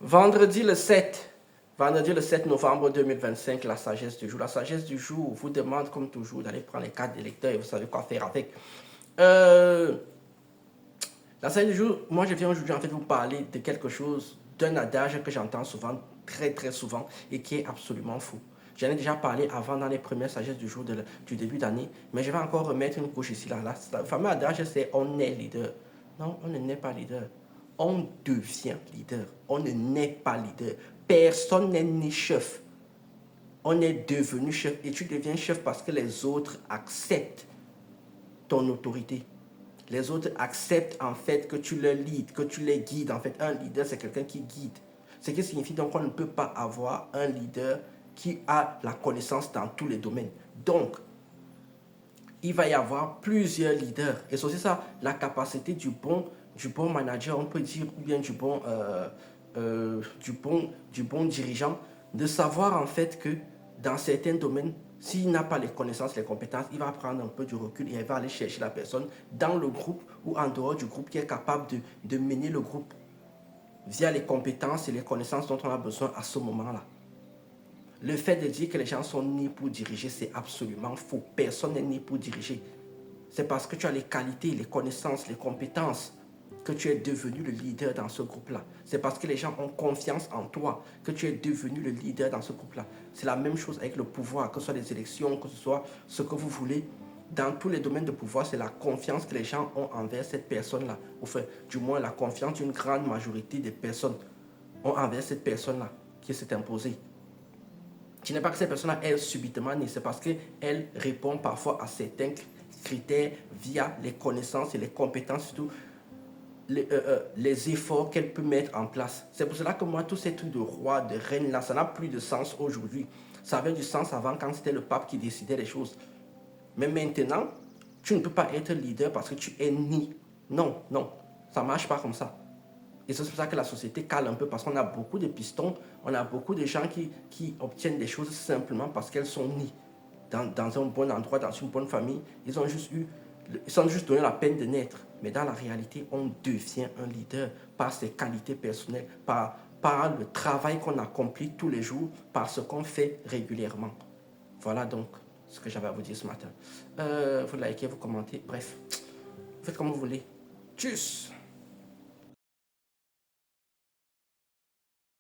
Vendredi le 7. Vendredi le 7 novembre 2025, la sagesse du jour. La sagesse du jour vous demande, comme toujours, d'aller prendre les cartes des lecteurs et vous savez quoi faire avec. La sagesse du jour, moi je viens aujourd'hui en fait vous parler de quelque chose, d'un adage que j'entends souvent, très très souvent, et qui est absolument faux. J'en ai déjà parlé avant dans les premières sagesses du jour du début d'année, mais je vais encore remettre une couche ici. Là. Le fameux adage, c'est on est leader. Non, on ne naît pas leader. On devient leader. On ne naît pas leader. Personne n'est né chef. On est devenu chef et tu deviens chef parce que les autres acceptent ton autorité. Les autres acceptent en fait que tu les leads, que tu les guides. En fait, un leader, c'est quelqu'un qui guide. Ce qui signifie donc qu'on ne peut pas avoir un leader qui a la connaissance dans tous les domaines. Donc, il va y avoir plusieurs leaders. Et c'est aussi ça, la capacité du bon manager, on peut dire, ou bien du bon dirigeant, de savoir en fait que dans certains domaines, s'il n'a pas les connaissances, les compétences, il va prendre un peu du recul et il va aller chercher la personne dans le groupe ou en dehors du groupe qui est capable de mener le groupe via les compétences et les connaissances dont on a besoin à ce moment-là. Le fait de dire que les gens sont nés pour diriger, c'est absolument faux. Personne n'est né pour diriger. C'est parce que tu as les qualités, les connaissances, les compétences que tu es devenu le leader dans ce groupe-là. C'est parce que les gens ont confiance en toi que tu es devenu le leader dans ce groupe-là. C'est la même chose avec le pouvoir, que ce soit les élections, que ce soit ce que vous voulez. Dans tous les domaines de pouvoir, c'est la confiance que les gens ont envers cette personne-là. Enfin, du moins, la confiance d'une grande majorité des personnes ont envers cette personne-là qui s'est imposée. Ce n'est pas que cette personne-là est subitement née, c'est parce qu'elle répond parfois à certains critères via les connaissances et les compétences, surtout les efforts qu'elle peut mettre en place. C'est pour cela que moi, tous ces trucs de roi, de reine, là, ça n'a plus de sens aujourd'hui. Ça avait du sens avant quand c'était le pape qui décidait les choses. Mais maintenant, tu ne peux pas être leader parce que tu es né. Non, non, ça ne marche pas comme ça. Et c'est pour ça que la société cale un peu parce qu'on a beaucoup de pistons, on a beaucoup de gens qui obtiennent des choses simplement parce qu'elles sont nées dans un bon endroit, dans une bonne famille. Ils ont juste donné la peine de naître. Mais dans la réalité, on devient un leader par ses qualités personnelles, par le travail qu'on accomplit tous les jours, par ce qu'on fait régulièrement. Voilà donc ce que j'avais à vous dire ce matin. Vous likez, vous commentez, bref, faites comme vous voulez. Tchuss!